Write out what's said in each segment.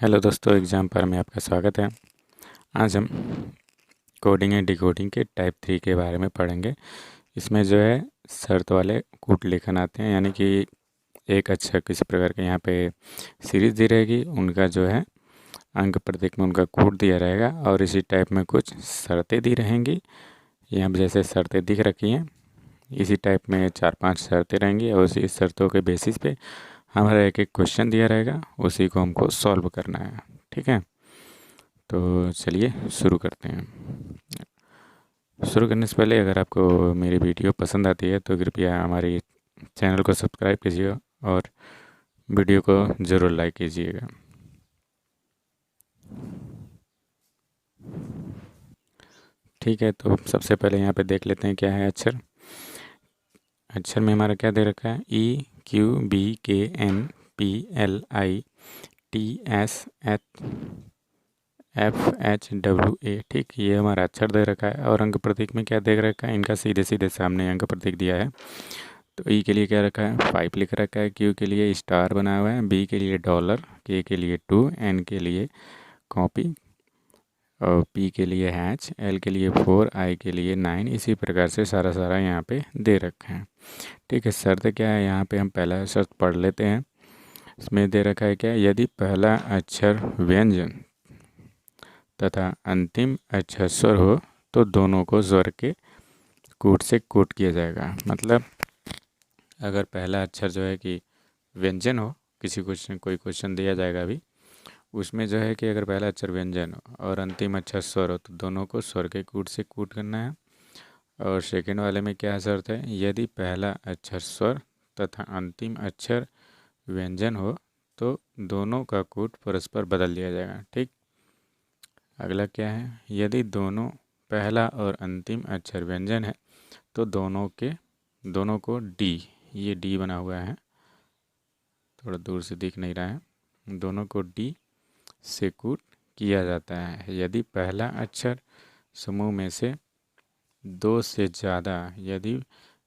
Hello दोस्तों, exam पर में आपका स्वागत है। आज हम कोडिंग एंड डिकोडिंग के टाइप 3 के बारे में पढ़ेंगे। इसमें जो है शर्त वाले कूट लेखन आते हैं, यानी कि एक अक्षर किसी प्रकार के यहाँ पे सीरीज दी रहेगी, उनका जो है अंक प्रतीक में उनका कूट दिया रहेगा और इसी टाइप में कुछ शर्तें दी रहेंगी। यहाँ पे जैसे शर्तें दिख रखी हैं, इसी टाइप में 4-5 शर्तें रहेंगी और उसी शर्तों के बेसिस पे हमारा एक एक क्वेश्चन दिया रहेगा, उसी को हमको सॉल्व करना है। ठीक है, तो चलिए शुरू करते हैं। शुरू करने से पहले अगर आपको मेरी वीडियो पसंद आती है तो कृपया हमारे चैनल को सब्सक्राइब कीजिएगा और वीडियो को ज़रूर लाइक कीजिएगा। ठीक है, तो सबसे पहले यहाँ पे देख लेते हैं क्या है अक्षर। अक्षर में हमारा क्या दे रखा है, EQBKNPLITSHFHWA। ठीक, ये हमारा अक्षर दे रखा है और अंक प्रतीक में क्या दे रखा है, इनका सीधे सीधे सामने अंक प्रतीक दिया है। तो ई के लिए क्या रखा है, 5 लिख रखा है, क्यू के लिए स्टार बना हुआ है, बी के लिए डॉलर, के लिए 2, एन के लिए कॉपी और पी के लिए हैच, एल के लिए 4, आई के लिए 9। इसी प्रकार से सारा यहाँ पे दे रखा है। ठीक है, शर्त क्या है, यहाँ पे हम पहला शर्त पढ़ लेते हैं। इसमें दे रखा है क्या, यदि पहला अक्षर व्यंजन तथा अंतिम अक्षर स्वर हो तो दोनों को स्वर के कूट से कूट किया जाएगा। मतलब अगर पहला अक्षर जो है कि व्यंजन हो, किसी क्वेश्चन कोई क्वेश्चन दिया जाएगा अभी, उसमें जो है कि अगर पहला अक्षर व्यंजन हो और अंतिम अक्षर स्वर हो तो दोनों को स्वर के कूट से कूट करना है। और सेकेंड वाले में क्या शर्त है, यदि पहला अक्षर स्वर तथा अंतिम अक्षर व्यंजन हो तो दोनों का कूट परस्पर बदल दिया जाएगा। ठीक, अगला क्या है, यदि दोनों पहला और अंतिम अक्षर व्यंजन है तो दोनों को डी, ये डी बना हुआ है, थोड़ा दूर से दिख नहीं रहा है, दोनों को डी से कूट किया जाता है। यदि पहला अक्षर समूह में से दो से ज़्यादा, यदि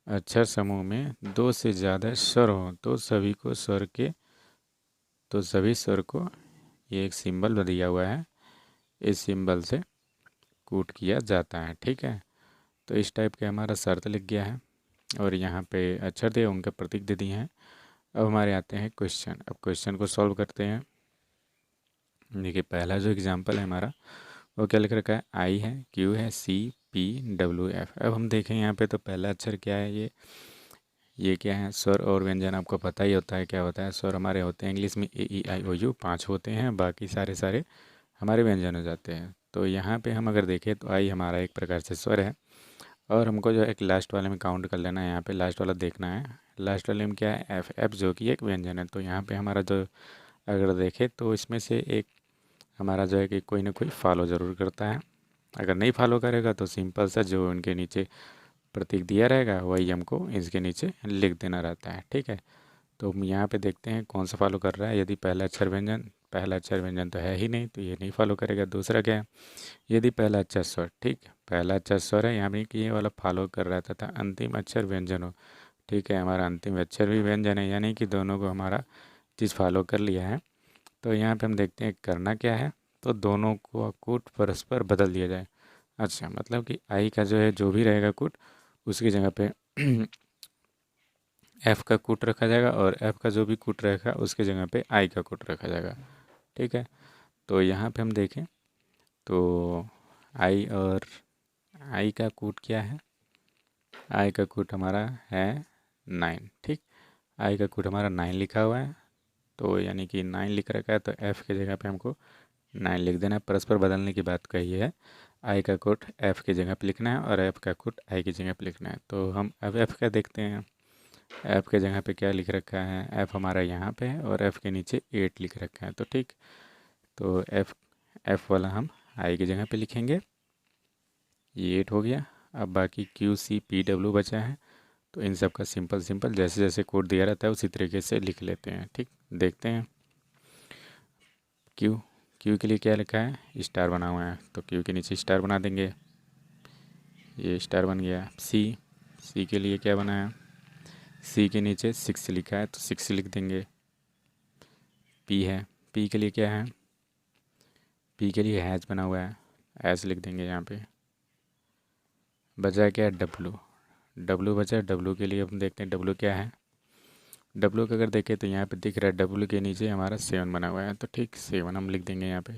अक्षर समूह में 2 से ज़्यादा स्वर हो तो सभी स्वर को ये एक सिंबल दिया हुआ है, इस सिंबल से कूट किया जाता है। ठीक है, तो इस टाइप के हमारा शर्त लिख गया है और यहाँ पे अक्षर दे उनका प्रतीक दे दिए हैं। अब हमारे आते हैं क्वेश्चन। अब क्वेश्चन को सॉल्व करते हैं। देखिए, पहला जो एग्जांपल है हमारा वो क्या लिख रखा है, आई है, क्यू है, CPWF। अब हम देखें यहाँ पे तो पहला अक्षर क्या है, ये क्या है, स्वर और व्यंजन। आपको पता ही होता है क्या होता है, स्वर हमारे होते हैं इंग्लिश में AEIOU 5 होते हैं, बाकी सारे हमारे व्यंजन हो जाते हैं। तो यहाँ पे हम अगर देखें तो आई हमारा एक प्रकार से स्वर है और हमको जो एक लास्ट वाले में काउंट कर लेना है, यहाँ पे लास्ट वाला देखना है। लास्ट वाले में क्या है, एफ जो कि एक व्यंजन है। तो यहाँ पे हमारा जो अगर देखें तो इसमें से एक हमारा जो है कि कोई ना कोई फॉलो ज़रूर करता है। अगर नहीं फॉलो करेगा तो सिंपल सा जो उनके नीचे प्रतीक दिया रहेगा वही हमको इसके नीचे लिख देना रहता है। ठीक है, तो हम यहाँ पे देखते हैं कौन सा फॉलो कर रहा है। यदि पहला अक्षर व्यंजन तो है ही नहीं तो ये नहीं फॉलो करेगा। दूसरा क्या है, यदि पहला अक्षर स्वर, ठीक, पहला अक्षर स्वर है, यहाँ पे कि ये वाला फॉलो कर रहा था अंतिम अक्षर व्यंजन हो। ठीक है, हमारा अंतिम अक्षर भी व्यंजन है, यानी कि दोनों को हमारा चीज़ फॉलो कर लिया है। तो यहाँ पे हम देखते हैं करना क्या है, तो दोनों को कूट परस्पर बदल दिया जाए। अच्छा, मतलब कि आई का जो है जो भी रहेगा कूट उसकी जगह पे एफ़ का कूट रखा जाएगा और एफ़ का जो भी कूट रहेगा उसके जगह पे आई का कूट रखा जाएगा। ठीक है, तो यहाँ पे हम देखें तो आई का कूट क्या है, आई का कूट हमारा है 9। ठीक, आई का कूट हमारा 9 लिखा हुआ है, तो यानी कि 9 लिख रखा है तो एफ़ की जगह पे हमको 9 लिख देना है। परस्पर बदलने की बात कही है, आई का कोट एफ़ की जगह पे लिखना है और एफ़ का कोट आई की जगह पे लिखना है। तो हम अब एफ़ का देखते हैं, एफ़ के जगह पे क्या लिख रखा है, एफ़ हमारा यहाँ पे है और एफ़ के नीचे 8 लिख रखा है। तो ठीक, तो एफ़ वाला हम आई की जगह पे लिखेंगे, ये 8 हो गया। अब बाकी QCPW बचा है, तो इन सब का सिंपल जैसे जैसे कोड दिया रहता है उसी तरीके से लिख लेते हैं। ठीक, देखते हैं। क्यू के लिए क्या लिखा है, स्टार बना हुआ है, तो क्यू के नीचे स्टार बना देंगे, ये स्टार बन गया। सी के लिए क्या बना है, सी के नीचे 6 लिखा है तो 6 लिख देंगे। पी है, पी के लिए क्या है, पी के लिए हैज बना हुआ है, एस लिख देंगे यहाँ पे। बचा क्या है, डब्लू। डब्लू बचा, डब्लू के लिए हम देखते हैं डब्लू क्या है। डब्लू का अगर देखें तो यहाँ पे दिख रहा है डब्लू के नीचे हमारा 7 बना हुआ है, तो ठीक 7 हम लिख देंगे यहाँ पे।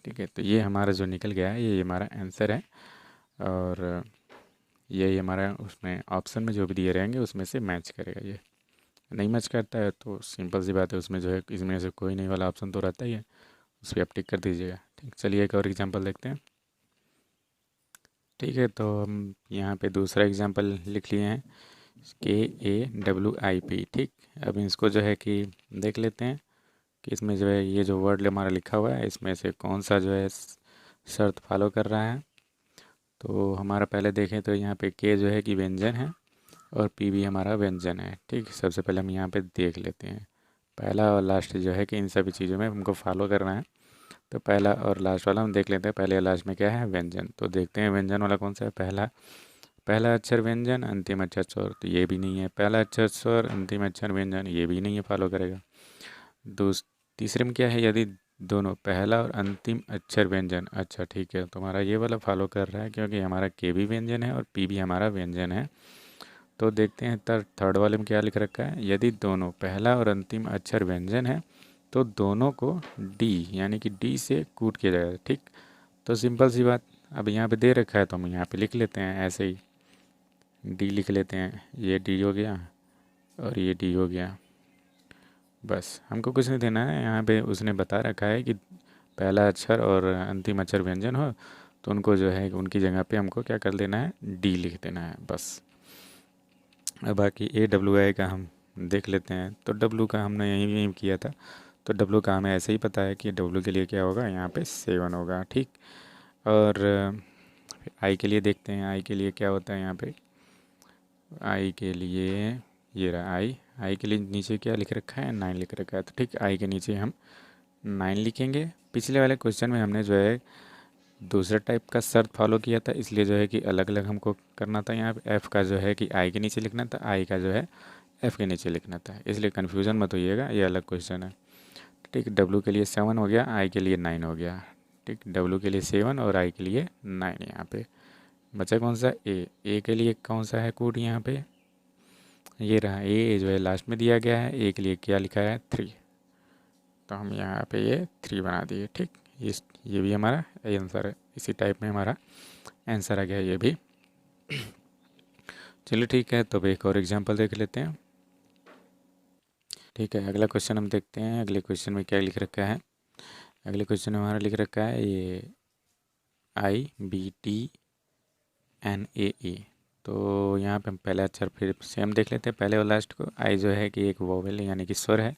ठीक है, तो ये हमारा जो निकल गया है ये हमारा आंसर है। और यही हमारा उसमें ऑप्शन में जो भी दिए रहेंगे उसमें से मैच करेगा। ये नहीं मैच करता है तो सिंपल सी बात है, उसमें जो है इसमें से कोई नहीं वाला ऑप्शन तो रहता ही है, उस पर आप टिक कर दीजिएगा। ठीक, चलिए एक और एग्जांपल देखते हैं। ठीक है, तो हम यहाँ पे दूसरा एग्जांपल लिख लिए हैं, KAWIP। ठीक, अब इसको जो है कि देख लेते हैं कि इसमें जो है ये जो वर्ड हमारा लिखा हुआ है इसमें से कौन सा जो है शर्त फॉलो कर रहा है। तो हमारा पहले देखें तो यहाँ पे के जो है कि व्यंजन है और पी भी हमारा व्यंजन है। ठीक, सबसे पहले हम यहाँ पे देख लेते हैं पहला और लास्ट जो है कि इन सभी चीज़ों में हमको फॉलो करना है। तो पहला और लास्ट वाला हम देख लेते हैं, पहले और लास्ट में क्या है, व्यंजन। तो देखते हैं व्यंजन वाला कौन सा है। पहला अक्षर व्यंजन, अंतिम अक्षर स्वर, तो ये भी नहीं है। पहला अक्षर स्वर, अंतिम अक्षर व्यंजन, ये भी नहीं है, फॉलो करेगा। तीसरे में क्या है, यदि दोनों पहला और अंतिम अक्षर व्यंजन, अच्छा ठीक है, तो हमारा ये वाला फॉलो कर रहा है क्योंकि हमारा के भी व्यंजन है और पी भी हमारा व्यंजन है। तो देखते हैं थर्ड वाले में क्या लिख रखा है, यदि दोनों पहला और अंतिम अक्षर व्यंजन है तो दोनों को डी यानी कि डी से कूट किया जाएगा। ठीक, तो सिंपल सी बात, अब यहाँ पे दे रखा है तो हम यहाँ पे लिख लेते हैं ऐसे ही, डी लिख लेते हैं। ये डी हो गया और ये डी हो गया, बस हमको कुछ नहीं देना है। यहाँ पे उसने बता रखा है कि पहला अक्षर और अंतिम अक्षर व्यंजन हो तो उनको जो है उनकी जगह पे हमको क्या कर देना है, डी लिख देना है बस। अब बाकी AWI का हम देख लेते हैं। तो डब्लू का हमने यहीं किया था, तो डब्लू का हमें ऐसे ही पता है कि डब्लू के लिए क्या होगा, यहाँ पे 7 होगा। ठीक, और आई के लिए देखते हैं, आई के लिए क्या होता है यहाँ पे। आई के लिए ये रहा आई के लिए नीचे क्या लिख रखा है, 9 लिख रखा है। तो ठीक, आई के नीचे हम 9 लिखेंगे। पिछले वाले क्वेश्चन में हमने जो है दूसरा टाइप का शर्त फॉलो किया था, इसलिए जो है कि अलग अलग हमको करना था। यहाँ पे एफ़ का जो है कि आई के नीचे लिखना था, आई का जो है एफ़ के नीचे लिखना था, इसलिए कन्फ्यूज़न मत होइएगा, ये अलग क्वेश्चन है। ठीक, डब्लू के लिए 7 हो गया, आई के लिए 9 हो गया। ठीक, डब्लू के लिए 7 और आई के लिए 9। यहाँ पे बचा कौन सा, ए के लिए कौन सा है कोड यहाँ पे, ये रहा ए जो है लास्ट में दिया गया है। ए के लिए क्या लिखा है, 3, तो हम यहाँ पे ये 3 बना दिए। ठीक, ये भी हमारा आंसर है, इसी टाइप में हमारा आंसर आ गया ये भी। चलिए ठीक है, तो एक और एग्जांपल देख लेते हैं। ठीक है, अगला क्वेश्चन हम देखते हैं। अगले क्वेश्चन में क्या लिख रखा है, अगले क्वेश्चन में हमारा लिख रखा है ये IBTNAE। तो यहाँ पे हम पहला अक्षर फिर सेम देख लेते हैं, पहले और लास्ट को। आई जो है कि एक वोवेल यानी कि स्वर है,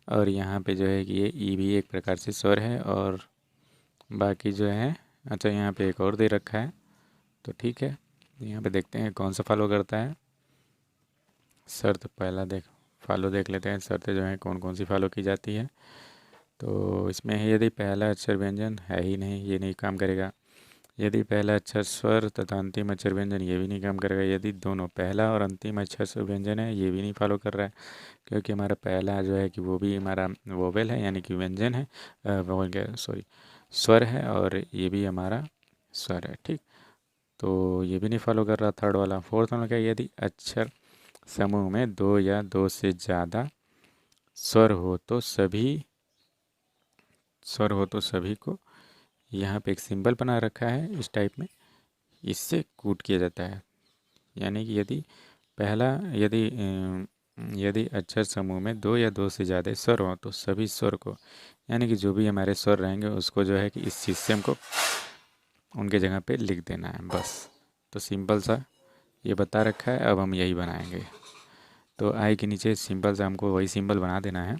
और यहाँ पे जो है कि ये ई भी एक प्रकार से स्वर है, और बाकी जो है अच्छा यहाँ पे एक और दे रखा है। तो ठीक है, यहाँ पे देखते हैं कौन सा फॉलो करता है शर्त। पहला फॉलो देख लेते हैं, शर्तें जो हैं कौन कौन सी फॉलो की जाती है। तो इसमें है यदि पहला अक्षर व्यंजन है ही नहीं, ये नहीं काम करेगा। यदि पहला अक्षर स्वर तथा अंतिम अक्षर व्यंजन, ये भी नहीं काम करेगा। यदि दोनों पहला और अंतिम अक्षर व्यंजन है, ये भी नहीं फॉलो कर रहा है, क्योंकि हमारा पहला जो है कि वो भी हमारा वोवेल है यानी कि व्यंजन है, वोवेल सॉरी स्वर है, और ये भी हमारा स्वर है। ठीक, तो ये भी नहीं फॉलो कर रहा थर्ड वाला। फोर्थ वाला क्या, यदि अक्षर समूह में 2 या 2 से ज़्यादा स्वर हो तो सभी को, यहाँ पे एक सिंबल बना रखा है इस टाइप में, इससे कूट किया जाता है। यानी कि यदि अक्षर समूह में 2 या 2 से ज़्यादा स्वर हो तो सभी स्वर को, यानी कि जो भी हमारे स्वर रहेंगे उसको जो है कि इस चीज़ से हमको उनके जगह पे लिख देना है बस। तो सिंपल सा ये बता रखा है, अब हम यही बनाएंगे। तो आई के नीचे सिंपल सा हमको वही सिंबल बना देना है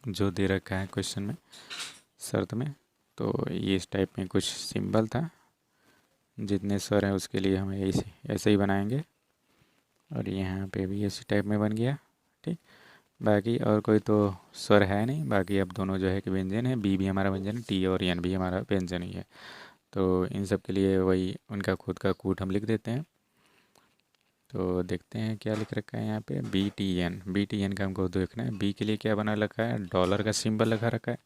जो दे रखा है क्वेश्चन में शर्त में। तो ये इस टाइप में कुछ सिंबल था, जितने स्वर हैं उसके लिए हम ऐसे ही बनाएंगे, और यहाँ पे भी इसी टाइप में बन गया। ठीक, बाकी और कोई तो स्वर है नहीं, बाकी अब दोनों जो है कि व्यंजन है, बी भी हमारा व्यंजन है, टी और एन भी हमारा व्यंजन ही है। तो इन सब के लिए वही उनका खुद का कूट हम लिख देते हैं। तो देखते हैं क्या लिख रखा है यहाँ पे, BTN का हमको देखना है। बी के लिए क्या बना रखा है, डॉलर का सिंबल लगा रखा है,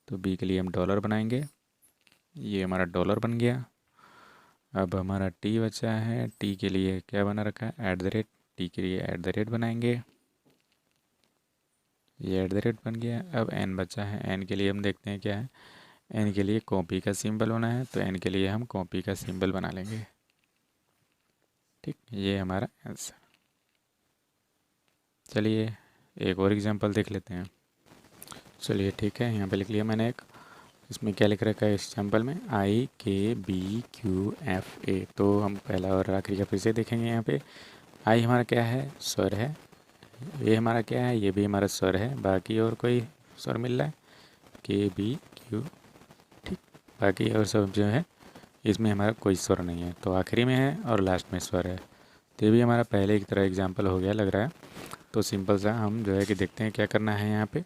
तो बी के लिए हम डॉलर बनाएंगे, ये हमारा डॉलर बन गया। अब हमारा टी बचा है, टी के लिए क्या बना रखा है, @ टी के लिए @ बनाएंगे, ये @ बन गया। अब एन बचा है, एन के लिए हम देखते हैं क्या है, एन के लिए कॉपी का सिंबल होना है, तो एन के लिए हम कॉपी का सिंबल बना लेंगे। ठीक, ये हमारा आंसर। चलिए एक और एग्जांपल देख लेते हैं। चलिए ठीक है, यहाँ पे लिख लिया मैंने एक, इसमें क्या लिख रखा है इस एग्जाम्पल में, IKBQFA। तो हम पहला और आखिरी का फिर से देखेंगे। यहाँ पे आई हमारा क्या है, स्वर है, ये हमारा क्या है, ये भी हमारा स्वर है। बाकी और कोई स्वर मिल रहा है, KBQ, ठीक, बाकी और सब जो है इसमें हमारा कोई स्वर नहीं है, तो आखिरी में है और लास्ट में स्वर है। तो ये भी हमारा पहले की तरह एग्जाम्पल हो गया लग रहा है। तो सिंपल सा हम जो है कि देखते हैं क्या करना है। यहाँ पे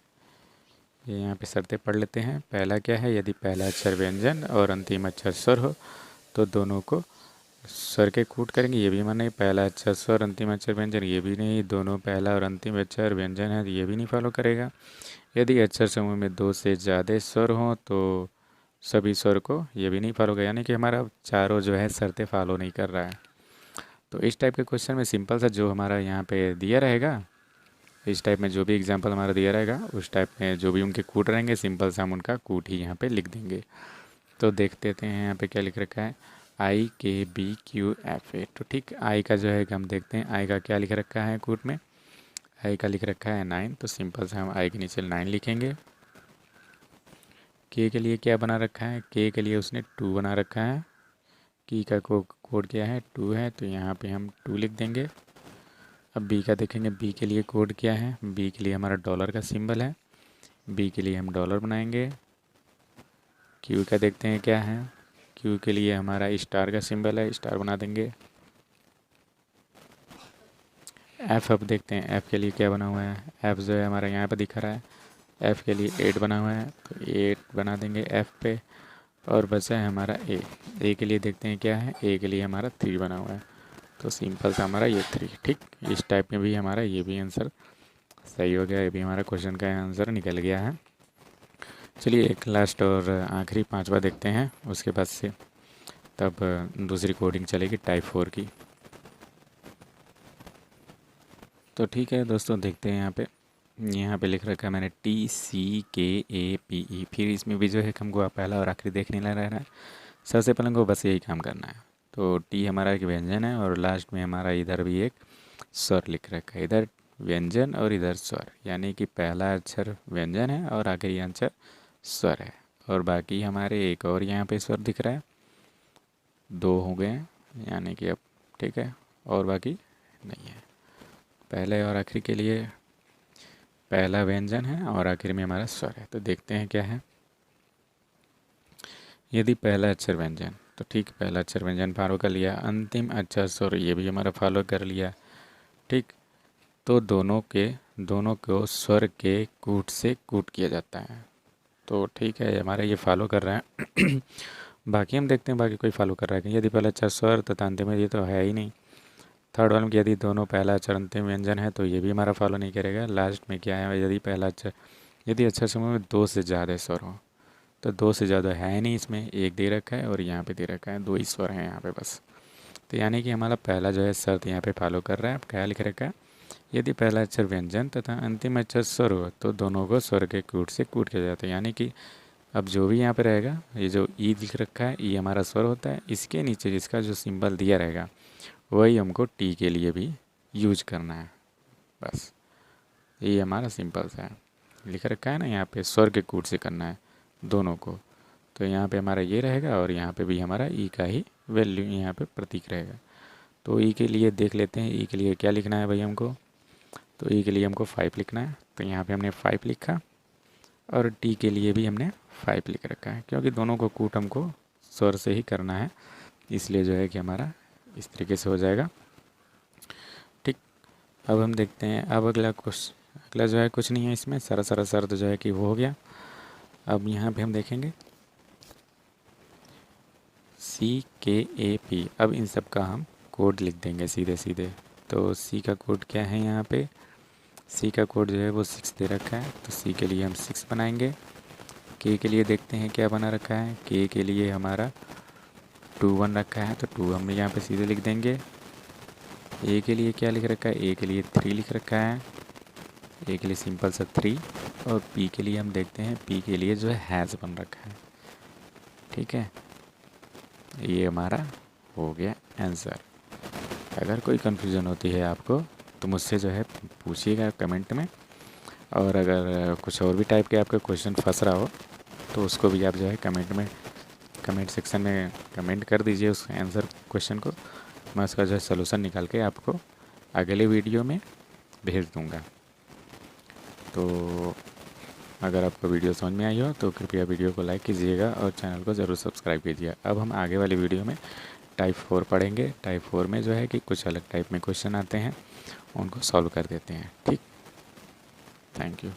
ये यहाँ पे शर्तें पढ़ लेते हैं। पहला क्या है, यदि पहला अक्षर व्यंजन और अंतिम अक्षर स्वर हो तो दोनों को स्वर के कूट करेंगे। ये भी माने पहला अक्षर स्वर अंतिम अक्षर व्यंजन, ये भी नहीं। दोनों पहला और अंतिम अक्षर व्यंजन है, ये भी नहीं फॉलो करेगा। यदि अक्षर समूह में 2 से ज़्यादा स्वर हों तो सभी स्वर को, ये भी नहीं फॉलो करेगा। यानी कि हमारा चारों जो है शर्तें फॉलो नहीं कर रहा है। तो इस टाइप के क्वेश्चन में सिंपल सा जो हमारा यहाँ पे दिया रहेगा, इस टाइप में जो भी एग्जांपल हमारा दिया रहेगा उस टाइप में जो भी उनके कूट रहेंगे, सिंपल सा हम उनका कूट ही यहाँ पे लिख देंगे। तो देख देते हैं यहाँ पे क्या लिख रखा है, IKBQFA। तो ठीक, आई का जो है हम देखते हैं, आई का क्या लिख रखा है कूट में, आई का लिख रखा है 9। तो सिंपल से हम आई के नीचे 9 लिखेंगे। के लिए क्या बना रखा है, के लिए उसने 2 बना रखा है। की का कोड क्या है, 2 है, तो यहाँ पे हम 2 लिख देंगे। अब बी का देखेंगे, बी के लिए कोड क्या है, बी के लिए हमारा डॉलर का सिंबल है, बी के लिए हम डॉलर बनाएंगे। क्यू का देखते हैं क्या है, क्यू के लिए हमारा स्टार का सिंबल है, स्टार बना देंगे। एफ अब देखते हैं, एफ के लिए क्या बना हुआ है, एफ जो है हमारा यहाँ पे दिखा रहा है, एफ के लिए 8 बना हुआ है, तो 8 बना देंगे एफ पे। और बचा है हमारा ए के लिए देखते हैं क्या है, ए के लिए हमारा 3 बना हुआ है, तो सिंपल सा हमारा ये 3। ठीक, इस टाइप में भी हमारा ये भी आंसर सही हो गया, ये भी हमारा क्वेश्चन का आंसर निकल गया है। चलिए एक लास्ट और आखिरी 5वां देखते हैं, उसके बाद से तब दूसरी कोडिंग चलेगी टाइप 4 की। तो ठीक है दोस्तों, देखते हैं यहाँ पे लिख रखा है मैंने TCKAPE। फिर इसमें भी जो है हमको पहला और आखिरी देखने लग रहा है। सबसे पहले हमको बस यही काम करना है। तो टी हमारा एक व्यंजन है और लास्ट में हमारा इधर भी एक स्वर लिख रखा है, इधर व्यंजन और इधर स्वर, यानी कि पहला अक्षर व्यंजन है और आखिरी अक्षर स्वर है। और बाकी हमारे एक और यहाँ पे स्वर दिख रहा है, 2 हो गए हैं, यानी कि अब ठीक है, और बाकी नहीं है। पहले और आखिरी के लिए पहला व्यंजन है और आखिर में हमारा स्वर है। तो देखते हैं क्या है, यदि पहला अक्षर व्यंजन, तो ठीक पहला अक्षर व्यंजन फॉलो कर लिया, अंतिम अक्षर स्वर ये भी हमारा फॉलो कर लिया। ठीक, तो दोनों को स्वर के कूट से कूट किया जाता है। तो ठीक है, हमारा ये फॉलो कर रहा है। बाकी हम देखते हैं बाकी कोई फॉलो कर रहा है कि यदि पहला अक्षर स्वर तथा अंतिम में, ये तो है ही नहीं। थर्ड वाले में यदि दोनों पहला अक्षर अंतिम व्यंजन है तो ये भी हमारा फॉलो नहीं करेगा। लास्ट में क्या है, यदि अक्षर समूह में 2 से ज़्यादा स्वर हो, तो 2 से ज़्यादा है नहीं, इसमें एक दे रखा है और यहाँ पे दे रखा है 2 ही स्वर हैं यहाँ पे बस। तो यानी कि हमारा पहला जो है शर्त यहाँ पे फॉलो कर रहा है। क्या लिख रखा है, यदि पहला अक्षर व्यंजन तथा अंतिम अक्षर स्वर हो तो दोनों को स्वर के कूट से कूट किया जाता है। यानी कि अब जो भी यहाँ पे रहेगा, ये जो ई लिख रखा है, ई हमारा स्वर होता है, इसके नीचे जिसका जो सिंबल दिया रहेगा वही हमको टी के लिए भी यूज करना है। बस ये हमारा सिंपल सा है, लिख रखा है ना यहाँ पे, स्वर के कूट से करना है दोनों को। तो यहाँ पे हमारा ये रहेगा और यहाँ पे भी हमारा ई का ही वैल्यू यहाँ पे प्रतीक रहेगा। तो ई के लिए देख लेते हैं, ई के लिए क्या लिखना है भाई हमको, तो ई के लिए हमको 5 लिखना है। तो यहाँ पे हमने 5 लिखा और टी के लिए भी हमने 5 लिख रखा है, क्योंकि दोनों को कूट हमको स्वर से ही करना है, इसलिए जो है कि हमारा इस तरीके से हो जाएगा। ठीक, अब हम देखते हैं, अब अगला जो है कुछ नहीं है इसमें, सारा शर्त जो है कि वो हो गया। अब यहाँ पे हम देखेंगे CKAP। अब इन सब का हम कोड लिख देंगे सीधे। तो सी का कोड क्या है, यहाँ पे सी का कोड जो है वो 6 दे रखा है, तो सी के लिए हम 6 बनाएंगे। के लिए देखते हैं क्या बना रखा है। के लिए हमारा 2 1 रखा है, तो 2 हम यहाँ पे सीधे लिख देंगे। ए के लिए क्या लिख रखा है, ए के लिए 3 लिख रखा है, ए के लिए सिंपल सा 3। और पी के लिए हम देखते हैं, पी के लिए जो है हैज़ बन रखा है। ठीक है, ये हमारा हो गया आंसर। अगर कोई कन्फ्यूज़न होती है आपको तो मुझसे जो है पूछिएगा कमेंट में, और अगर कुछ और भी टाइप के आपके क्वेश्चन फंस रहा हो तो उसको भी आप जो है कमेंट सेक्शन में कमेंट कर दीजिए उस आंसर क्वेश्चन को। मैं उसका जो है सलूशन निकाल के आपको अगले वीडियो में भेज दूँगा। तो अगर आपको वीडियो समझ में आई हो तो कृपया वीडियो को लाइक कीजिएगा और चैनल को ज़रूर सब्सक्राइब कीजिए। अब हम आगे वाली वीडियो में टाइप 4 पढ़ेंगे। टाइप 4 में जो है कि कुछ अलग टाइप में क्वेश्चन आते हैं, उनको सॉल्व कर देते हैं। ठीक, थैंक यू।